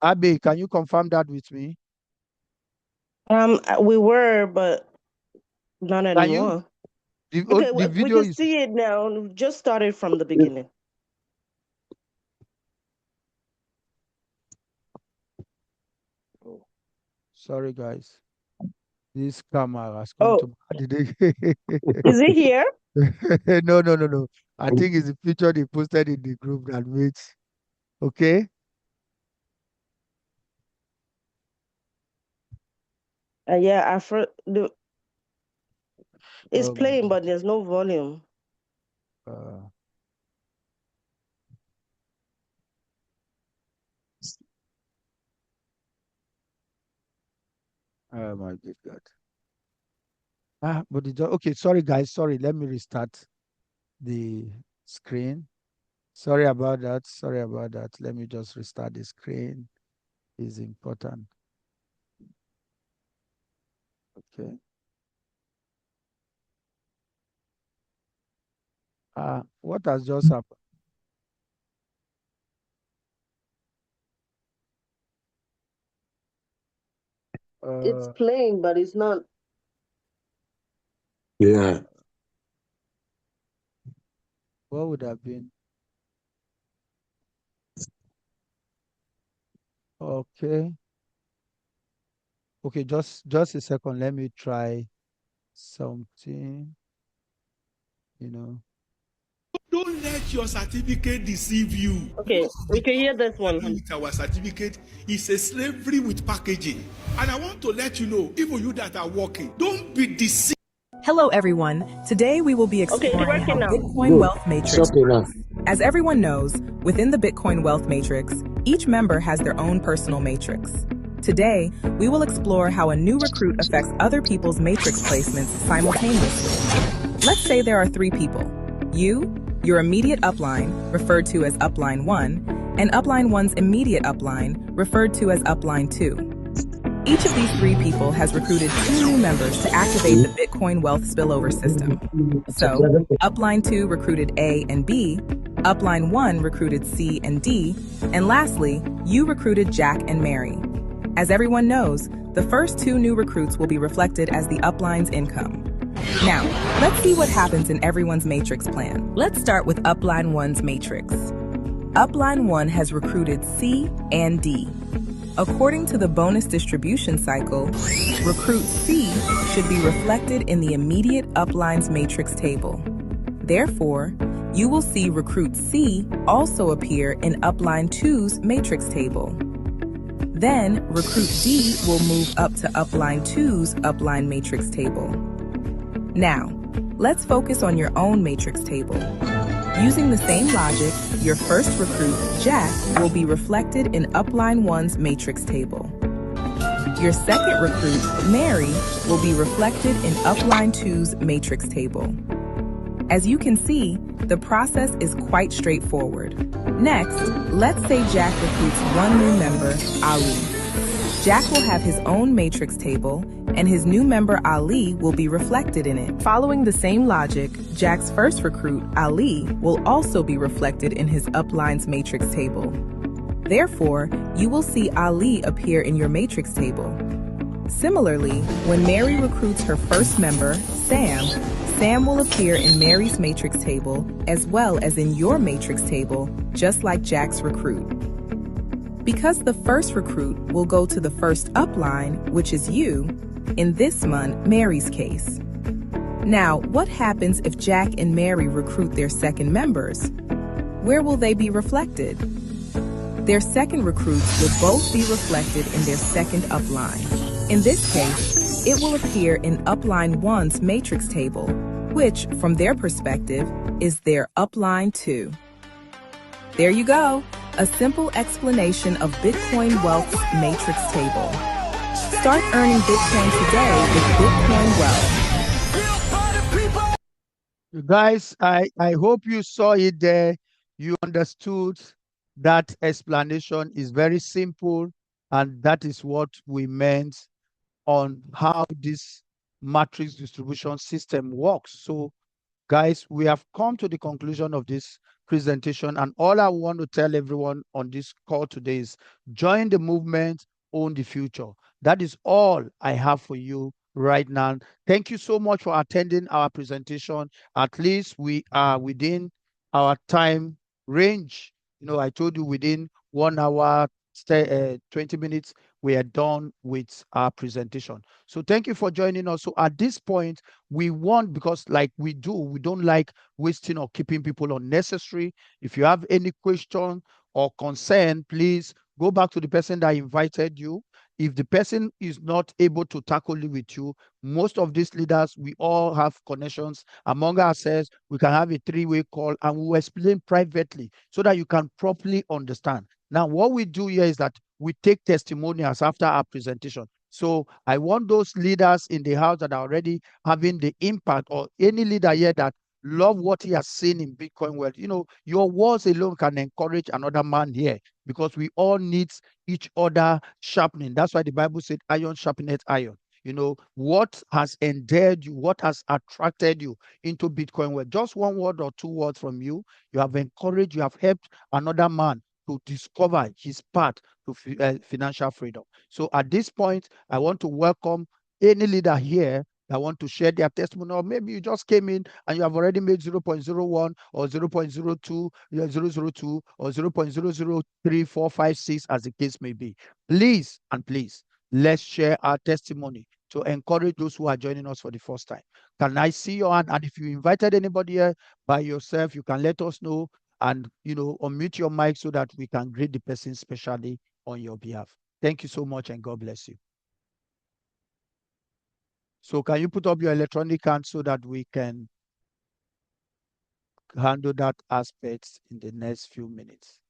Abe, can you confirm that with me? We were, but not anymore. Okay, the video we can see it now. We just started from the beginning. Oh, sorry guys. This camera has come to Is it here? No. I think it's the picture they posted in the group that makes. Okay. Yeah, it's playing, but there's no volume. Oh my good God. But okay, sorry guys, sorry. Let me restart the screen. Sorry about that. Let me just restart the screen. It's important. Okay. What has just happened? It's playing, but it's not. Yeah. What would have been? Okay. Okay, just a second. Let me try something. Don't let your certificate deceive you. Okay, we can hear this one. With our certificate is a slavery with packaging. And I want to let you know, even you that are working, don't be deceived. Hello everyone. Today we will be exploring how Bitcoin Wealth Matrix works. As everyone knows, within the Bitcoin Wealth Matrix, each member has their own personal matrix. Today, we will explore how a new recruit affects other people's matrix placements simultaneously. Let's say there are 3 people. You, your immediate upline, referred to as upline 1, and upline 1's immediate upline, referred to as upline 2. Each of these 3 people has recruited 2 new members to activate the Bitcoin Wealth Spillover system. So, upline 2 recruited A and B, upline 1 recruited C and D, and lastly, you recruited Jack and Mary. As everyone knows, the first 2 new recruits will be reflected as the upline's income. Now, let's see what happens in everyone's matrix plan. Let's start with upline 1's matrix. Upline 1 has recruited C and D. According to the bonus distribution cycle, recruit C should be reflected in the immediate upline's matrix table. Therefore, you will see recruit C also appear in upline 2's matrix table. Then, recruit D will move up to upline 2's upline matrix table. Now, let's focus on your own matrix table. Using the same logic, your first recruit, Jack, will be reflected in upline 1's matrix table. Your second recruit, Mary, will be reflected in upline 2's matrix table. As you can see, the process is quite straightforward. Next, let's say Jack recruits one new member, Ali. Jack will have his own matrix table, and his new member Ali will be reflected in it. Following the same logic, Jack's first recruit, Ali, will also be reflected in his upline's matrix table. Therefore, you will see Ali appear in your matrix table. Similarly, when Mary recruits her first member, Sam will appear in Mary's matrix table as well as in your matrix table, just like Jack's recruit. Because the first recruit will go to the first upline, which is you, in this month, Mary's case. Now, what happens if Jack and Mary recruit their second members? Where will they be reflected? Their second recruits will both be reflected in their second upline. In this case, it will appear in upline 1's matrix table, which, from their perspective, is their upline 2. There you go, a simple explanation of Bitcoin Wealth's matrix table. Start earning Bitcoin today with Bitcoin Wealth. You guys, I hope you saw it there. You understood that explanation is very simple, and that is what we meant on how this matrix distribution system works. So, guys, we have come to the conclusion of this presentation, and all I want to tell everyone on this call today is join the movement, own the future. That is all I have for you right now. Thank you so much for attending our presentation. At least we are within our time range. You know, I told you within 1 hour, 20 minutes, we are done with our presentation. So thank you for joining us. So at this point, we want, because like we don't like wasting or keeping people unnecessary. If you have any question or concern, please go back to the person that invited you. If the person is not able to tackle it with you, most of these leaders, we all have connections among ourselves. We can have a three-way call and we will explain privately so that you can properly understand. Now, what we do here is that we take testimonials after our presentation. So I want those leaders in the house that are already having the impact, or any leader here that love what he has seen in Bitcoin world. You know, your words alone can encourage another man here, because we all need each other sharpening. That's why the Bible said iron sharpeneth iron. You know, what has endeared you, what has attracted you into Bitcoin world? Just one word or two words from you, you have encouraged, you have helped another man to discover his path to financial freedom. So at this point, I want to welcome any leader here that want to share their testimony, or maybe you just came in and you have already made 0.01 or 0.02, 002 or 0.003456, as the case may be. Please, and please, let's share our testimony to encourage those who are joining us for the first time. Can I see your hand? And if you invited anybody here by yourself, you can let us know, and, you know, unmute your mic so that we can greet the person specially on your behalf. Thank you so much, and God bless you. So can you put up your electronic hand so that we can handle that aspect in the next few minutes?